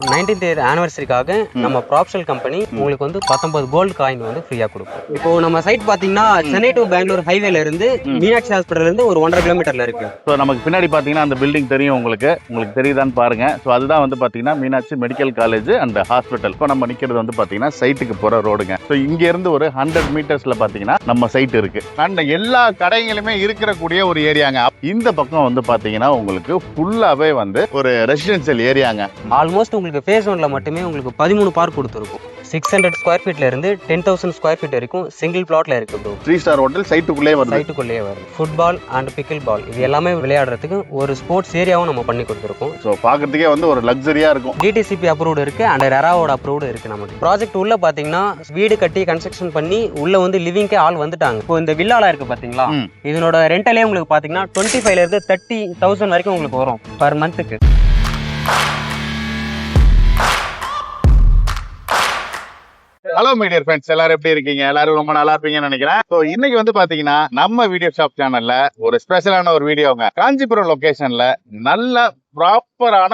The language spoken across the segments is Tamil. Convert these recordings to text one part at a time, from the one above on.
19th இயர் ஆனிவர்சரிக்காக நம்ம ப்ராப்ஷல் கம்பெனி உங்களுக்கு வந்து 19 கோல்டு காயின் வந்து ஃப்ரீயா கொடுக்கும். இப்போ நம்ம சைட் பாத்தீங்கன்னா சென்னை டு பெங்களூர் ஹைவேல இருந்து மீனாட்சி ஹாஸ்பிட்டல்ல இருந்து ஒரு 1.5 கிலோமீட்டர்ல இருக்கு. ஸோ நமக்கு பின்னாடி பார்த்தீங்கன்னா அந்த பில்டிங் தெரியும் உங்களுக்கு தெரியுதான்னு பாருங்க. ஸோ அதுதான் வந்து பார்த்தீங்கன்னா Meenakshi medical college and hospital. இப்போ நம்ம நிற்கிறது வந்து பார்த்தீங்கன்னா சைட்டுக்கு போகிற ரோடுங்க. ஸோ இங்க இருந்து ஒரு 100 மீட்டர்ஸ்ல பார்த்தீங்கன்னா நம்ம சைட் இருக்கு. அந்த எல்லா கடைகளுமே இருக்கக்கூடிய ஒரு ஏரியாங்க. இந்த பக்கம் வந்து பார்த்தீங்கன்னா உங்களுக்கு ஃபுல்லாவே வந்து ஒரு ரெசிடென்சியல் ஏரியாங்க. ஆல்மோஸ்ட் உங்களுக்கு ஃபேஸ் 1ல மட்டுமே உங்களுக்கு 13 பார்க் கொடுத்துருக்கும். 600 ஸ்கொயர் ஃபீட்ல இருந்து 10,000 ஸ்கொயர் ஃபீட் வரைக்கும் சிங்கிள் பிளாட்ல இருக்கு ப்ரோ. 3 ஸ்டார் ஹோட்டல் சைட்டுக்குள்ளே வருது. சைட்டுக்குள்ளேயே வருது. ஃபுட்பால் அண்ட் பிக்கிள் பால் இது எல்லாமே விளையாடுறதுக்கு ஒரு ஸ்போர்ட்ஸ் ஏரியாவும் நம்ம பண்ணி கொடுத்துருக்கோம். ஸோ பார்க்கறதுக்கே வந்து ஒரு லக்ஸரியா இருக்கும். டிடிசிபி அப்ரூவ்டு இருக்கு அண்ட் ரெராவோட அப்ரூவ்டு இருக்கு. நமக்கு ப்ராஜெக்ட் உள்ள பாத்தீங்கன்னா வீடு கட்டி கன்ஸ்ட்ரக்ஷன் பண்ணி உள்ள வந்து லிவிங்கே ஆள் வந்துட்டாங்க. இப்போ இந்த வில்லால இருக்கு பாத்தீங்களா, இதனோட ரெண்டலே உங்களுக்கு பாத்தீங்கன்னா 25ல இருந்து 30,000 வரைக்கும் உங்களுக்கு வரும் பர் மந்த்துக்கு. ஹலோ மை டியர் ஃப்ரெண்ட்ஸ், எல்லாரும் எப்படி இருக்கீங்க? எல்லாரும் ரொம்ப நல்லா இருப்பீங்கன்னு நினைக்கிறேன். ஸோ இன்னைக்கு வந்து பாத்தீங்கன்னா நம்ம வீடியோ ஷாப் சேனல்ல ஒரு ஸ்பெஷலான ஒரு வீடியோங்க. காஞ்சிபுரம் லொகேஷன்ல நல்ல ப்ராப்பரான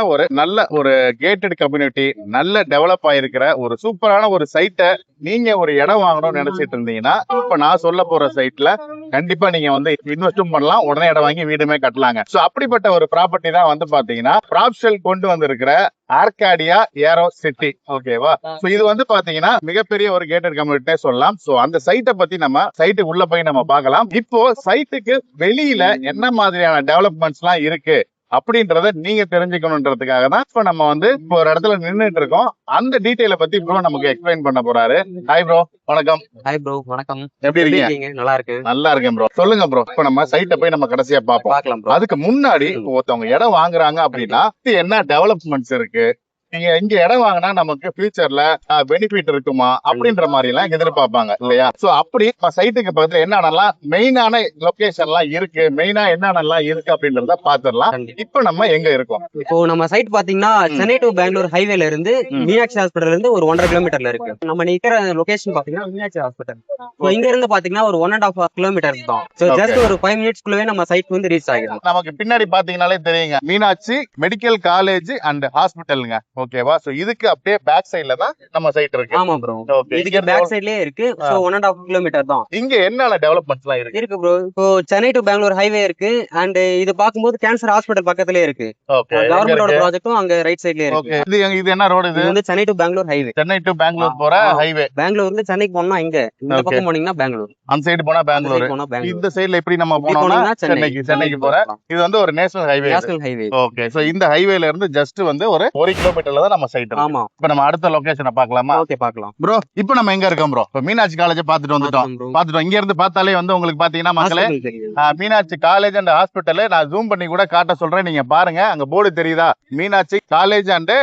ஒரு கேட்டட் கம்யூனிட்டி, நல்ல டெவலப் ஆயிருக்கிற ஒரு சூப்பரான ஒரு சைட்டை நீங்க ஒரு இடம் வாங்கணும்னு நினைச்சிட்டு இருந்தீங்கன்னா இப்ப நான் சொல்ல போற சைட்ல கண்டிப்பா நீங்க வந்து இன்வெஸ்டும் பண்ணலாம், உடனே இடம் வாங்கி வீடுமே கட்டலாங்க. சோ அப்படிப்பட்ட ஒரு ப்ராப்பர்ட்டி தான் வந்து பாத்தீங்கன்னா ப்ராப்ஷல் கொண்டு வந்திருக்கிற ஆர்காடியா ஏரோ சிட்டி. ஓகேவா? சோ இது வந்து பாத்தீங்கன்னா மிகப்பெரிய ஒரு கேட்டட் கம்யூனிட்டியே சொல்லலாம். சோ அந்த சைட்டை பத்தி நம்ம சைட்டுக்கு உள்ள போய் நம்ம பார்க்கலாம். இப்போ சைட்டுக்கு வெளியில என்ன மாதிரியான டெவலப்மெண்ட்ஸ் எல்லாம் இருக்கு அப்படின்றத நீங்க தெரிஞ்சுக்கணும்ன்றதுக்காக தான் இப்ப நம்ம வந்து இப்போ ஒரு இடத்துல நின்றுட்டு இருக்கோம். அந்த டீடைலை பத்தி ப்ரோ நமக்கு எக்ஸ்பிளைன் பண்ண போறாரு. ஹாய் ப்ரோ, வணக்கம். ஹாய் ப்ரோ, வணக்கம். எப்படி இருக்கீங்க? நல்லா இருக்கு. நல்லா இருக்கேன் ப்ரோ. சொல்லுங்க ப்ரோ, இப்ப நம்ம சைட்டை போய் நம்ம கடைசியா பார்க்கலாம் ப்ரோ. அதுக்கு முன்னாடி ஒருத்தவங்க இடம் வாங்குறாங்க அப்படின்னா என்ன டெவலப்மெண்ட்ஸ் இருக்கு, நீங்க இங்க இடம் வாங்கினா நமக்கு ஃபியூச்சர்ல பெனிஃபிட் இருக்குமா அப்படின்ற மாதிரி எல்லாம் எதிர்பார்ப்பாங்க இல்லையா? சோ அப்படி சைட்டுக்கு பக்கத்துல என்னென்னலாம் மெயினான லொகேஷன் எல்லாம் இருக்கு, மெயினா என்னென்னலாம் இருக்கு அப்படின்றத பாத்துடலாம். இப்ப நம்ம எங்க இருக்கோம்? இப்போ நம்ம சைட் பாத்தீங்கன்னா சென்னை டு பெங்களூர் ஹைவேல இருந்து மீனாட்சி ஹாஸ்பிட்டல்ல இருந்து ஒரு 1.5 கிலோமீட்டர்ல இருக்கு. நம்ம நிக்கிற லொகேஷன் பாத்தீங்கன்னா மீனாட்சி ஹாஸ்பிட்டல். இங்க இருந்து பாத்தீங்கன்னா ஒரு 1.5 கிலோமீட்டர் தான். சோ ஜஸ்ட் ஒரு 5 மினிட்ஸ்க்குள்ளவே நம்ம சைட் வந்து ரீச் ஆகிடும். நமக்கு பின்னாடி பாத்தீங்கன்னாலே தெரியுங்க, மீனாட்சி மெடிக்கல் காலேஜ் அண்ட் ஹாஸ்பிட்டலுங்க. ஓகேவா? சோ இதுக்கு அப்படியே பேக் சைடுல தான் நம்ம சைட் இருக்கு. ஆமா ப்ரோ, இதுக்கு பேக் சைடுலயே இருக்கு. சோ 1.5 கிலோமீட்டர் தான். இங்க என்னென்ன டெவலப்மெண்ட்ஸ் எல்லாம் இருக்கு ப்ரோ? இப்போ சென்னை டு பெங்களூர் ஹைவே இருக்கு அண்ட் இது பாக்கும்போது கேன்சர் ஹாஸ்பிட்டல் பக்கத்துலயே இருக்கு. கவர்மெண்டோட ப்ராஜெக்டும் அங்க ரைட் சைடுலயே இருக்கு. இது என்ன ரோடு? இது வந்து Chennai to Bangalore highway. Chennai to Bangalore போற ஹைவே. பெங்களூர்ல இருந்து சென்னைக்கு போனா இங்க, இந்த பக்கம் போனீங்கன்னா பெங்களூர், அந்த சைடு போனா பெங்களூர், இந்த சைடுல இப்படி நம்ம போனோம்னா சென்னைக்கு போற இது வந்து ஒரு நேஷனல் ஹைவே. ஓகே, சோ இந்த ஹைவேல இருந்து ஜஸ்ட் வந்து ஒரு 1 கிலோமீட்டர்ல தான் நம்ம சைட். ஆமா. இப்ப நம்ம அடுத்த லொகேஷனை பார்க்கலாமா? ஓகே, பார்க்கலாம் ப்ரோ. இப்போ நம்ம எங்க இருக்கோம் ப்ரோ? இப்போ மீனாட்சி காலேஜ் பார்த்துட்டு வந்துட்டோம். இங்க இருந்து பார்த்தாலே வந்து உங்களுக்கு பாத்தீங்கன்னா மக்களே மீனாட்சி காலேஜ் அண்ட் ஹாஸ்பிட்டல் நான் ஜூம் பண்ணி கூட காட்ட சொல்றேன், நீங்க பாருங்க. அங்க போர்டு தெரியுதா? Meenakshi college and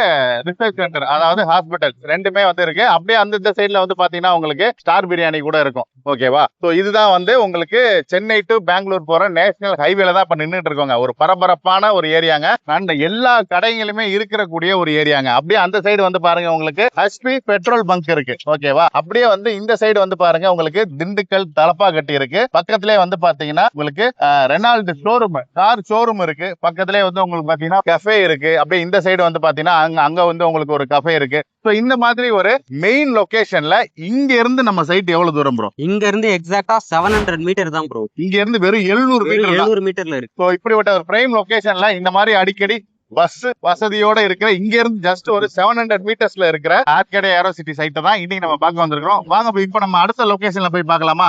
research centre, அதாவது ஹாஸ்பிட்டல் ரெண்டுமே வந்து இருக்கு. அப்படியே அந்த சைட்ல வந்து பாத்தீங்கன்னா உங்களுக்கு ஸ்டார் பிரியாணி கூட இருக்கும். ஓகேவா? சோ இதுதான் வந்து உங்களுக்கு சென்னை டு பெங்களூர் போற நேஷனல் ஹைவேல தான் இப்ப நின்றுட்டு இருக்கோங்க. ஒரு பரபரப்பான ஒரு ஏரியாங்க. அந்த எல்லா கடைகளுமே இருக்கக்கூடிய ஒரு ஏரியாங்க. அப்படியே அந்த சைடு வந்து பாருங்க உங்களுக்கு ஹெச்பி பெட்ரோல் பங்க் இருக்கு. ஓகேவா? அப்படியே வந்து இந்த சைடு வந்து பாருங்க உங்களுக்கு திண்டுக்கல் தலப்பா கட்டி இருக்கு. பக்கத்திலே வந்து பாத்தீங்கன்னா உங்களுக்கு ரெனால்டு ஷோரூம், கார் ஷோரூம் இருக்கு. பக்கத்திலே வந்து உங்களுக்கு பாத்தீங்கன்னா கஃபே இருக்கு. அப்படியே இந்த சைடு வந்து பாத்தீங்கன்னா அங்க வந்து உங்களுக்கு ஒரு கஃபே இருக்கு. சோ இந்த மாதிரி ஒரு மெயின் லொகேஷன்ல இங்க இருந்து நம்ம சைட் எவ்வளவு தூரம் ப்ரோ? இங்க இருந்து எக்ஸாக்ட்டா 700 மீட்டர் தான் ப்ரோ. இங்க இருந்து வெறும் 700 மீட்டர்ல இருக்கு. சோ இப்படிப்பட்ட ஒரு பிரைம் லொகேஷன்ல இந்த மாதிரி அடிக்கடி பஸ் வசதியோட இருக்கிற இங்க இருந்து ஜஸ்ட் ஒரு 700 மீட்டர்ஸ்ல இருக்கிற ஆர்காடியா ஏரோ சிட்டி சைட்டை தான் இன்னைக்கு நம்ம பார்க்க வந்திருக்கோம். வாங்க இப்ப நம்ம அடுத்த லொகேஷன்ல போய் பார்க்கலாமா?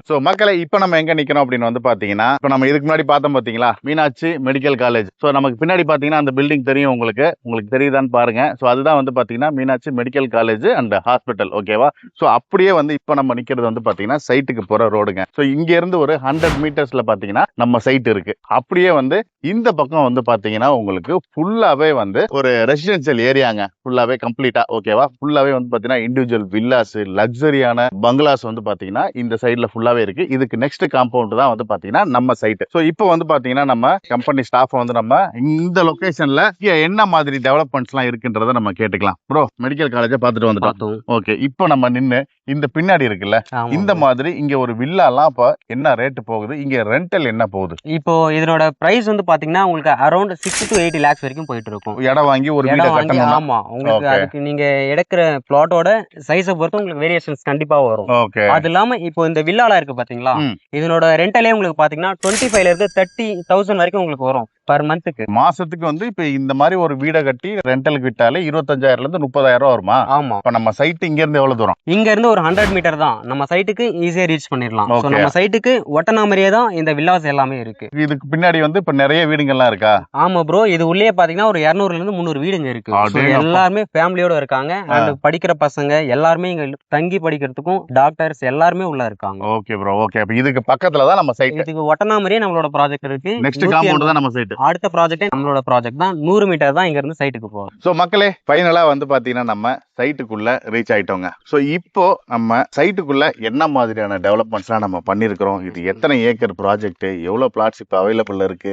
சோ மக்களை இப்ப நம்ம எங்க நிக்கிறோம் அப்படின்னு வந்து பாத்தீங்கன்னா, இப்ப நம்ம இதுக்கு முன்னாடி பார்த்தோம் பாத்தீங்களா, மீனாட்சி மெடிக்கல் காலேஜ். சோ நமக்கு பின்னாடி பாத்தீங்கன்னா அந்த பில்டிங் தெரியும் உங்களுக்கு தெரியுதான்னு பாருங்க. சோ அதுதான் வந்து பாத்தீங்கன்னா Meenakshi medical college and hospital. ஓகேவா? சோ அப்படியே வந்து இப்ப நம்ம நிக்கிறது வந்து பாத்தீங்கன்னா சைட்டுக்கு போற ரோடுங்க. சோ இங்க இருந்து ஒரு 100 மீட்டர்ஸ்ல பாத்தீங்கன்னா நம்ம சைட் இருக்கு. அப்படியே வந்து இந்த பக்கம் வந்து பாத்தீங்கன்னா உங்களுக்கு ஃபுல்லாவே வந்து ஒரு ரெசிடென்சியல் ஏரியாங்க. ஃபுல்லாவே கம்ப்ளீட்டா. ஓகேவா? ஃபுல்லாவே வந்து பாத்தீங்கன்னா இண்டிவிஜுவல் வில்லாஸ், லக்ஸரியான பங்களாஸ் வந்து பாத்தீங்கன்னா இந்த சைடுல ஃபுல்லாவே இருக்கு. இதுக்கு நெக்ஸ்ட் காம்பவுண்ட் தான் வந்து பாத்தீங்கன்னா நம்ம சைட். சோ இப்போ வந்து பாத்தீங்கன்னா நம்ம கம்பெனி ஸ்டாஃப் வந்து நம்ம இந்த லொகேஷன்ல என்ன மாதிரி டெவலப்மெண்ட்ஸ் எல்லாம் இருக்குன்றத நம்ம கேட்டுக்கலாம். ப்ரோ, மெடிக்கல் காலேஜை பார்த்துட்டு வந்துட்டோம். ஓகே, இப்போ நம்ம நின்று இந்த பின்னாடி இருக்குல்ல ஆமா இந்த bro. மாதிரி இங்க ஒரு வில்லாலாம் இப்ப என்ன ரேட் போகுது, இங்க ரெண்டல் என்ன போகுது? இப்போ இதனோட பிரைஸ் வந்து பாத்தீங்கன்னா உங்களுக்கு அரௌண்ட் 60 to 80 lakhs வரைக்கும் போயிட்டு இருக்கும். இடம் வாங்கி ஒரு வீட இடம் வாங்கி கட்டணும்னா. ஆமா உங்களுக்கு ஓகே அதுக்கு நீங்க எடுக்கிற பிளாட்டோட சைஸை பொறுத்து உங்களுக்கு வேரியேஷன்ஸ் கண்டிப்பா வரும். ஓகே. அது இல்லாம இப்போ இந்த வில்லால இருக்கு பாத்தீங்களா, ம். இதனோட ரெண்டலே உங்களுக்கு பாத்தீங்கன்னா 25ல இருந்து 30,000 வரைக்கும் உங்களுக்கு வரும் பர் மந்த்துக்கு. மாசத்துக்கு வந்து இப்ப இந்த மாதிரி ஒரு வீட கட்டி ரெண்டலுக்கு விட்டாலே 25,000 இருந்து 30,000 வருமா? ஆமா, இப்ப நம்ம சைட் இங்க இருந்து எவ்வளவு தூரம்? இங்க இருந்து ஒரு 100 மீட்டர் தான் நம்ம சைட்டுக்கு ஈஸியா ரீச் பண்ணிடலாம். Okay. நம்ம சைட்டுக்கு ஒட்டனா மாதிரியே தான் இந்த வில்லாஸ் எல்லாமே இருக்கு. இதுக்கு பின்னாடி வந்து இப்ப நிறைய வீடுங்கள்லாம் இருக்கா? ஆமா ப்ரோ, இது உள்ளே பாத்தீங்கன்னா ஒரு 200ல இருந்து 300 வீடுங்க இருக்கு. So, அடேங்கப்பா. எல்லாருமே ஃபேமிலியோட இருக்காங்க. அண்ட் படிக்கிற பசங்க எல்லாருமே இங்க தங்கி படிக்கிறதுக்கும் டாக்டர்ஸ் எல்லாருமே உள்ள இருக்காங்க. Okay bro. ஓகே. அப்ப இதுக்கு பக்கத்துல தான் நம்ம சைட். இதுக்கு ஒட்டனா மாதிரியே நம்மளோட ப்ராஜெக்ட் இருக்கு. நெக்ஸ்ட் காம்பவுண்ட் தான் நம்ம சைட். அடுத்த ப்ராஜெக்ட் நம்மளோட ப்ராஜெக்ட் தான் 100 மீட்டர் தான் இங்க இருந்து சைட்டுக்கு போகும். சோ மக்களே, ஃபைனலா வந்து பாத்தீங்கன்னா நம்ம சைட்டுக்குள்ள ரீச் ஆயிட்டோங்க. சோ இப்போ நம்ம சைட்டுக்குள்ள என்ன மாதிரியான டெவலப்மெண்ட்ஸ்லாம் நம்ம பண்ணிருக்கிறோம், இது எத்தனை ஏக்கர் ப்ராஜெக்ட், எவ்வளவு பிளாட்ஸ் இப்போ அவைலபிள் இருக்கு,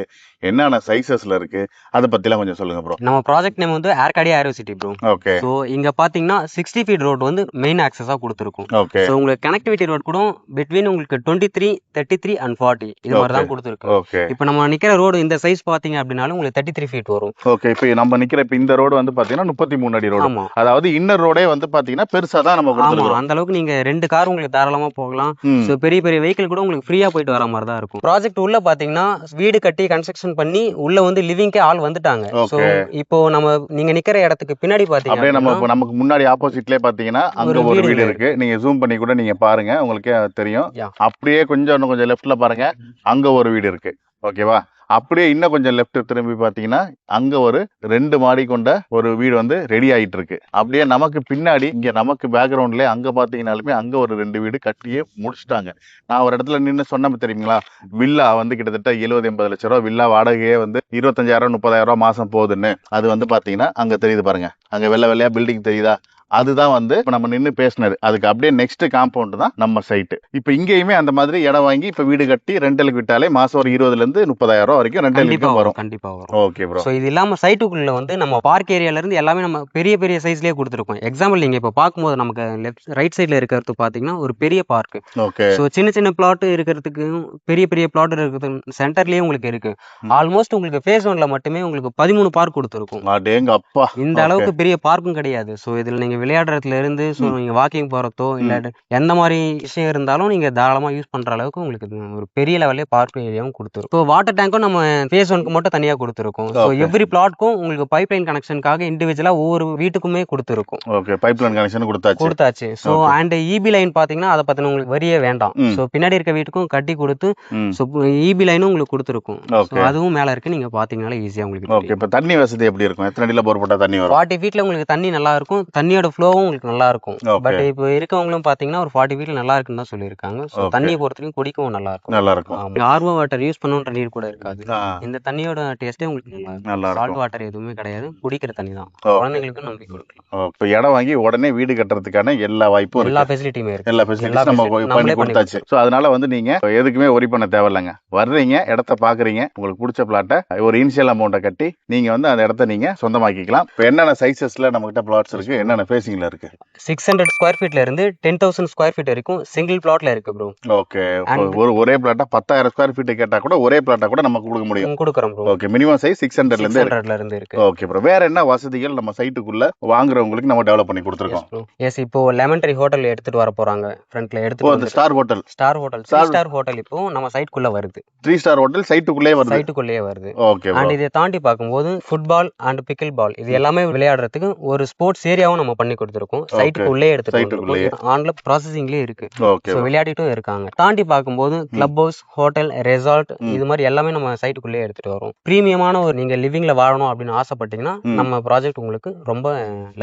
என்னென்ன சைசஸ்ல இருக்கு, அதை பத்திலாம் கொஞ்சம் சொல்லுங்க ப்ரோ. நம்ம ப்ராஜெக்ட் நேம் வந்து ஏர்காடியா ஏரோசிட்டி ப்ரோ. ஓகே. ஸோ இங்க பாத்தீங்கன்னா 60 ஃபீட் ரோட் வந்து மெயின் ஆக்சஸா கொடுத்துருக்கும். ஓகே. ஸோ உங்களுக்கு கனெக்டிவிட்டி ரோட் கூட பிட்வீன் உங்களுக்கு 23, 33 and 40 இது மாதிரி தான் கொடுத்துருக்கு. ஓகே. இப்போ நம்ம நிக்கிற ரோடு இந்த சைஸ் பாத்தீங்க அப்படின்னாலும் உங்களுக்கு 33 ஃபீட் வரும். ஓகே. இப்போ நம்ம நிக்கிற இப்ப இந்த ரோடு வந்து பாத்தீங்கன்னா 33 அடி ரோடு. ஆமா அதாவது இன்னர் ரோடே வந்து பாத்தீங்கன்னா பெருசா தான் நம்ம ஆமா, கொடுத்துருக்கோம். அந்த அளவுக்கு நீங்க 2 கார் உங்களுக்கு தாராளமா போகலாம். ம். ஸோ பெரிய பெரிய வெஹிக்கிள் கூட உங்களுக்கு ஃப்ரீயா போயிட்டு வர மாதிரி தான் இருக்கும். ப்ராஜெக்ட் உள்ள பாத்தீங்கன்னா வீடு கட்டி கன்ஸ்ட்ரக்ஷன் பண்ணி உள்ள வந்து லிவிங்கே ஆள் வந்துட்டாங்க. So okay. இப்போ நம்ம நீங்க நிக்கிற இடத்துக்கு பின்னாடி பாத்தீங்க அப்படியே நம்ம அப்படின்னா, நமக்கு முன்னாடி ஆப்போசிட்லயே பாத்தீங்கன்னா அங்க ஒரு ஒரு வீடு வீடு இருக்கு. நீங்க ஜூம் பண்ணி கூட நீங்க பாருங்க, உங்களுக்கே தெரியும். Yeah. அப்படியே கொஞ்சம் இன்னும் கொஞ்சம் லெஃப்ட்ல பாருங்க, அங்க ஒரு வீடு இருக்கு. ஓகேவா? அப்படியே இன்னும் கொஞ்சம் லெஃப்ட் திரும்பி பாத்தீங்கன்னா அங்க ஒரு 2 மாடி கொண்ட ஒரு வீடு வந்து ரெடி ஆயிட்டு இருக்கு. அப்படியே நமக்கு பின்னாடி இங்க நமக்கு பேக்ரவுண்ட்ல அங்க பாத்தீங்கன்னாலுமே அங்க ஒரு 2 வீடு கட்டியே முடிச்சுட்டாங்க. நான் ஒரு இடத்துல நின்று சொன்ன தெரியுங்களா, வில்லா வந்து கிட்டத்தட்ட 70-80 லட்சம் ரூபா வில்லா வாடகையே வந்து 25,000-30,000 ரூபா மாசம் போகுதுன்னு. அது வந்து பாத்தீங்கன்னா அங்க தெரியுது பாருங்க, அங்க வெள்ளை வெள்ளையா பில்டிங் தெரியுதா, அதுதான் வந்து இப்ப நம்ம நின்று பேசினது. அதுக்கு அப்படியே நெக்ஸ்ட் காம்பவுண்ட் தான் நம்ம சைட். இப்ப இங்கேயுமே அந்த மாதிரி இடம் வாங்கி இப்ப வீடு கட்டி ரெண்டலுக்கு விட்டாலே மாசம் ஒரு 20,000 இருந்து 30,000 ரூபா வரைக்கும் கண்டிப்பா ரெண்டலுக்கு வரும். வரும், கண்டிப்பா வரும். Okay bro. ஸோ இது இல்லாம சைட்டுக்குள்ள வந்து நம்ம பார்க் ஏரியால இருந்து எல்லாமே நம்ம பெரிய பெரிய சைஸ்லயே கொடுத்துருக்கோம். எக்ஸாம்பிள் நீங்க இப்போ பார்க்கும்போது நமக்கு லெஃப்ட் ரைட் சைட்ல இருக்கிறது பாத்தீங்கன்னா ஒரு பெரிய பார்க். ஓகே. ஸோ சின்ன சின்ன பிளாட் இருக்கிறதுக்கு பெரிய பெரிய பிளாட் இருக்கிறது சென்டர்லயே உங்களுக்கு இருக்கு. ஆல்மோஸ்ட் உங்களுக்கு ஃபேஸ் 1ல மட்டுமே உங்களுக்கு 13 பார்க் கொடுத்துருக்கும். அடேங்க அப்பா. இந்த அளவுக்கு பெரிய பார்க்கும் கிடையாது. ஸோ இதுல நீங்க விளையாடுறதுல இருந்து ஸோ நீங்க வாக்கிங் போறதோ இல்ல எந்த மாதிரி விஷயம் இருந்தாலும் நீங்க தாராளமா யூஸ் பண்ற அளவுக்கு உங்களுக்கு இது ஒரு பெரிய லெவல்லே பார்க் ஏரியாவும் கொடுத்துரும். ஸோ வாட்டர் டேங்க்கும் நம்ம ஃபேஸ் 1க்கு மட்டும் தனியா கொடுத்துருக்கோம். ஸோ எவ்ரி பிளாட்க்கும் உங்களுக்கு பைப் லைன் கனெக்ஷனுக்காக இண்டிவிஜுவலா ஒவ்வொரு வீட்டுக்குமே கொடுத்துருக்கும். ஓகே. பைப் லைன் கனெக்ஷன் கொடுத்தாச்சு. ஸோ அண்ட் இபி லைன் பாத்தீங்கன்னா அதை பத்தின உங்களுக்கு வரியே வேண்டாம். ஸோ பின்னாடி இருக்க வீட்டுக்கும் கட்டி கொடுத்து ஸோ இபி லைனும் உங்களுக்கு கொடுத்துருக்கும். ஸோ அதுவும் மேல இருக்கு, நீங்க பாத்தீங்கன்னாலே ஈஸியா உங்களுக்கு ஓகே. இப்ப தண்ணி வசதி எப்படி இருக்கும்? எத்தனை அடியில போர் போட்டா தண்ணி வரும்? 40 ஃபீட்ல உங்களுக்கு தண்ணி நல்லா இருக்கும். தண்ணியோட ஃப்ளோவும் உங்களுக்கு நல்லா இருக்கும். பட் இப்போ இருக்கவங்களும் பாத்தீங்கன்னா ஒரு 40 ஃபீட்ல நல்லா இருக்குன்னு தான் சொல்லியிருக்காங்க. ஸோ தண்ணியை பொறுத்தவரைக்கும் குடிக்கவும் நல்லா இருக்கும். நல்லா இருக்கும். ஆர்வோ வாட்டர் யூஸ் பண்ணுன்ற நீர் கூட இருக்காது. இந்த தண்ணியோட டேஸ்டே உங்களுக்கு நல்லா இருக்கும். நல்லா சால்ட் இருக்கும். வாட்டர் எதுவுமே கிடையாது, குடிக்கிற தண்ணி தான். ஓ. குழந்தைங்களுக்கும் நம்பி கொடுக்கலாம். இப்ப இடம் வாங்கி உடனே வீடு கட்டுறதுக்கான எல்லா வாய்ப்பும் எல்லா இருக்கு. ஃபெசிலிட்டியுமே இருக்கு. எல்லா ஃபெசிலிட்டிஸ் நம்ம facility பண்ணி நம்மளே கொடுத்தாச்சு. ஸோ அதனால வந்து நீங்க எதுக்குமே ஒரி பண்ண தேவையில்லைங்க. வர்றீங்க, இடத்த பாக்குறீங்க, உங்களுக்கு பிடிச்ச பிளாட்டை ஒரு இனிஷியல் அமௌண்ட்டை கட்டி நீங்க வந்து அந்த இடத்த நீங்க சொந்தமாக்கிக்கலாம். இப்போ என்னென்ன சைசஸ்ல நம்ம கிட்ட பிளாட்ஸ் இருக்கு, என்னென்ன ஃபேசிங்ல இருக்கு? 600 ஸ்கொயர் ஃபீட்ல இருந்து 10,000 ஸ்கொயர் ஃபீட் வரைக்கும் சிங்கிள் பிளாட்ல இருக்கு ப்ரோ. ஓகே. ஒரே பிளாட்டா 10,000 ஸ்கொயர் ஃபீட் கேட்டா கூட ஒரே பிளாட்டா கூட நம்ம கொடுக்க முடியும். கொடுக்குறோம் ப்ரோ. ஓகே. மினிமம் சைஸ் 600ல இருந்து 600ல இருந்து இருக்கு. Okay bro. வேற என்ன வசதிகள் நம்ம சைட்டுக்குள்ள வாங்குறவங்களுக்கு நம்ம டெவலப் பண்ணி கொடுத்துருக்கோம்? எஸ், இப்போ லெமன் ட்ரீ ஹோட்டல் எடுத்துட்டு வர போறாங்க. ஃப்ரண்ட்ல எடுத்துட்டு அந்த star hotel. Star hotel 3 star hotel இப்போ நம்ம சைட்டுக்குள்ள வருது. 3 ஸ்டார் ஹோட்டல் சைட்டுக்குள்ளே வருது. ஓகே. அண்ட் இதை தாண்டி பார்க்கும்போது ஃபுட்பால் அண்ட் பிக்கிள் பால் இது எல்லாமே விளையாடுறதுக்கு ஒரு ஸ்போர்ட்ஸ் ஏரியாவும் நம்ம பண்ணி கொடுத்துருக்கோம். சைட்டுக்கு உள்ளே எடுத்துட்டு ஆன்ல ப்ராசஸிங்லயே இருக்கு. ஸோ விளையாடிட்டும் இருக்காங்க. தாண்டி பார்க்கும்போது கிளப் ஹவுஸ், ஹோட்டல், ரெசார்ட் இது மாதிரி எல்லாமே நம்ம சைட்டுக்குள்ளே எடுத்துட்டு வரோம். பிரீமியமான ஒரு நீங்க லிவிங்ல வாழணும் அப்படின்னு ஆசைப்பட்டீங்கன்னா நம்ம ப்ராஜெக்ட் உங்களுக்கு ரொம்ப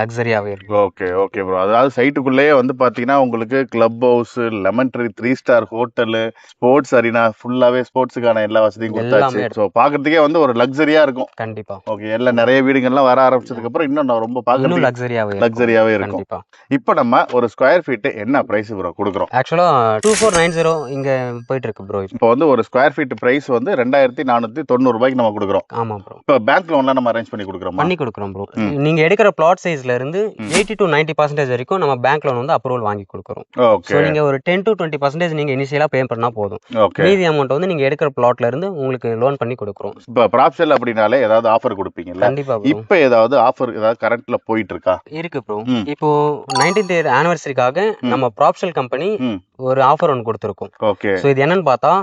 லக்ஸரியாவே இருக்கு. ஓகே. Okay bro. அதாவது சைட்டுக்குள்ளேயே வந்து பாத்தீங்கன்னா உங்களுக்கு club house, Lemon Tree, 3 star hotel, sports arena, ஃபுல்லாவே ஸ்போர்ட்ஸ்க்கான எல்லா வசதியும் கொடுத்தாச்சு. ஸோ பாக்குறதுக்கே வந்து ஒரு லக்ஸரியா இருக்கும். கண்டிப்பா. ஓகே. எல்லாம் நிறைய வீடுகள்லாம் வர ஆரம்பிச்சதுக்கு அப்புறம் இன்னும் ரொம்ப பாக்குறது லக்ஸரியாவே லக்ஸரியாவே இருக்கும். கண்டிப்பா. இப்போ நம்ம ஒரு ஸ்கொயர் ஃபீட் என்ன பிரைஸ் ப்ரோ கொடுக்குறோம்? ஆக்சுவலா 2490 இங்க போயிட்டு இருக்கு ப்ரோ. இப்போ வந்து ஒரு ஸ்கொயர் ஃபீட் பிரைஸ் வந்து 2490 ரூபாய்க்கு நம்ம கொடுக்குறோம். ஆமா ப்ரோ. இப்போ பேங்க் லோன்ல நம்ம அரேஞ்ச் பண்ணி கொடுக்குறோமா? பண்ணி கொடுக்குறோம் ப்ரோ. நீங்க எடுக்கிற பிளாட் சைஸ்ல இருந்து 80 to 90% வரைக்கும் நம்ம பேங்க் லோன் வந்து அப்ரூவல் வாங்கி கொடுக்குறோம். ஓகே. சோ நீங்க ஒரு 10 to 20% நீங்க இனிஷியலா பே பண்ணா போதும். ஓகே. மீதி அமௌண்ட் வந்து நீங்க எடுக்கிற பிளாட்ல இருந்து உங்களுக்கு லோன் பண்ணி கொடுக்குறோம். இப்போ ப்ராப்ஷல் அப்படினாலே ஏதாவது ஆஃபர் கொடுப்பீங்கல்ல? கண்டிப்பா ப்ரோ. இப்போ ஏதாவது ஆஃபர் ஏதாவது கரண்ட்ல போயிட்டு இருக்கா? இருக்கு ப்ரோ. இப்போ 19th இயர் ஆனிவர்சரிக்காக நம்ம ப்ராப்ஷல் கம்பெனி ஒரு ஆஃபர் ஒன்னு கொடுத்திருக்கோம். ஓகே. சோ இது என்னன்னு பார்த்தா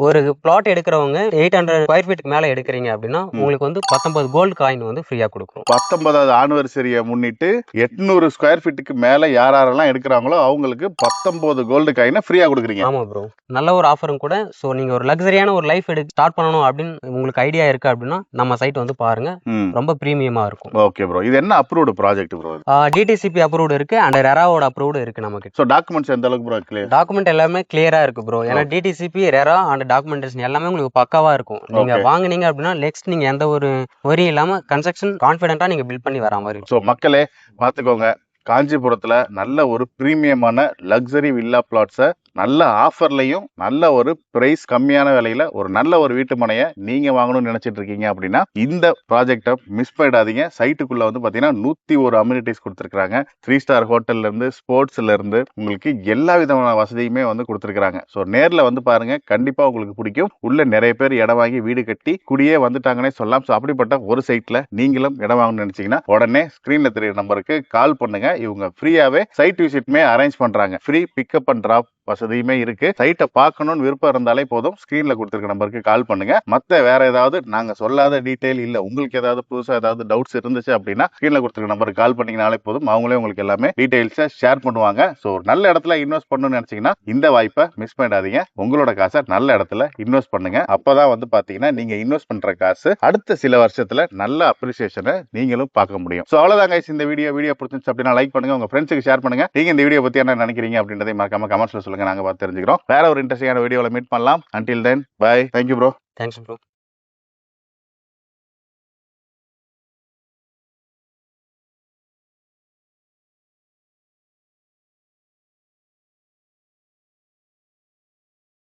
ஒரு பிளாட் எடுக்கிறவங்க 800 ஸ்கொயர் ஃபீட்டுக்கு மேல எடுக்கிறீங்க அப்படின்னா உங்களுக்கு வந்து 19 கோல்டு காயின் வந்து ஃப்ரீயா கொடுக்குறோம். 19வது ஆனிவர்சரியை முன்னிட்டு 800 ஸ்கொயர் ஃபீட்டுக்கு மேல யாரெல்லாம் எடுக்கிறாங்களோ அவங்களுக்கு 19 கோல்டு காயினை ஃப்ரீயா கொடுக்குறீங்க. ஆமா ப்ரோ. நல்ல ஒரு ஆஃபரும் கூட. சோ நீங்க ஒரு லக்ஸரியான ஒரு லைஃப் ஸ்டார்ட் பண்ணணும் அப்படின்னு உங்களுக்கு ஐடியா இருக்கு அப்படின்னா நம்ம சைட் வந்து பாருங்க. ரொம்ப பிரீமியமா இருக்கும். Okay bro. இது என்ன approved project bro? DTCP approved இருக்கு அண்ட் ரெராவோட அப்ரூவ்டு இருக்கு நமக்கு. சோ டாக்குமெண்ட்ஸ் எந்த அளவுக்கு ப்ரோ கிளியர்? டாக்குமெண்ட் எல்லாமே கிளியரா இருக்கு ப்ரோ. ஏன்னா டிடிசிபி ரெரா அண்ட் டாக்குமெண்டேஷன் எல்லாமே உங்களுக்கு பக்காவா இருக்கும். நீங்க வாங்குனீங்க அப்படின்னா நெக்ஸ்ட் நீங்க எந்த ஒரு வரி இல்லாம கன்ஸ்ட்ரக்ஷன் கான்ஃபிடென்ட்டா நீங்க பில்ட் பண்ணி வர மாதிரி. சோ மக்களே பாத்துக்கோங்க, காஞ்சிபுரத்துல நல்ல ஒரு பிரீமியமான லக்ஸரி வில்லா பிளாட்ஸை நல்ல ஆஃபர்லையும் நல்ல ஒரு பிரைஸ் கம்மியான விலையில ஒரு நல்ல ஒரு வீட்டு மனையை நீங்க வாங்கணும்னு நினைச்சிட்டு இருக்கீங்க அப்படின்னா இந்த ப்ராஜெக்டை மிஸ் பண்ணிடாதீங்க. சைட்டுக்குள்ள வந்து பாத்தீங்கன்னா 101 அம்யூனிட்டிஸ் கொடுத்துருக்காங்க. 3 ஸ்டார் ஹோட்டல்ல இருந்து ஸ்போர்ட்ஸ்ல இருந்து உங்களுக்கு எல்லா விதமான வசதியுமே வந்து கொடுத்துருக்காங்க. ஸோ நேர்ல வந்து பாருங்க, கண்டிப்பா உங்களுக்கு பிடிக்கும். உள்ள நிறைய பேர் இடம் வாங்கி வீடு கட்டி குடியே வந்துட்டாங்கன்னே சொல்லலாம். ஸோ அப்படிப்பட்ட ஒரு சைட்ல நீங்களும் இடம் வாங்கணும்னு நினைச்சீங்கன்னா உடனே ஸ்கிரீன்ல தெரிய நம்பருக்கு கால் பண்ணுங்க. இவங்க ஃப்ரீயாவே சைட் விசிட்மே அரேஞ்ச் பண்றாங்க. ஃப்ரீ பிக்கப் அண்ட் டிராப் வசதியுமே இருக்கு. சைட்டை பார்க்கணும்னு விருப்பம் இருந்தாலே போதும், ஸ்கிரீன்ல கொடுத்துருக்க நம்பருக்கு கால் பண்ணுங்க. மத்த வேற ஏதாவது நாங்க சொல்லாத டீடைல் இல்ல உங்களுக்கு ஏதாவது புதுசா ஏதாவது டவுட்ஸ் இருந்துச்சு அப்படின்னா ஸ்கிரீன்ல கொடுத்துருக்க நம்பருக்கு கால் பண்ணீங்கனாலே போதும், அவங்களே உங்களுக்கு எல்லாமே டீடைல்ஸை ஷேர் பண்ணுவாங்க. ஸோ நல்ல இடத்துல இன்வெஸ்ட் பண்ணணும்னு நினைச்சீங்கன்னா இந்த வாய்ப்பை மிஸ் பண்ணிடாதீங்க. உங்களோட காசை நல்ல இடத்துல இன்வெஸ்ட் பண்ணுங்க. அப்பதான் வந்து பாத்தீங்கன்னா நீங்க இன்வெஸ்ட் பண்ற காசு அடுத்த சில வருஷத்துல நல்ல அப்ரிசியேஷனை நீங்களும் பார்க்க முடியும். ஸோ அவ்வளவுதான் guys, இந்த வீடியோ பிடிச்சிருந்துச்சு அப்படின்னா லைக் பண்ணுங்க, உங்க ஃப்ரெண்ட்ஸுக்கு ஷேர் பண்ணுங்க. நீங்க இந்த வீடியோ பத்தி என்ன நினைக்கிறீங்க அப்படின்றதை மறக்காம கமெண்ட்ஸ்ல சொல்லுங்க. நாங்க பார்த்து தெரிஞ்சுக்கிறோம். வேற ஒரு இன்ட்ரெஸ்டிங்கான வீடியோல மீட் பண்ணலாம். Until then, bye. Thank you bro. Thanks bro.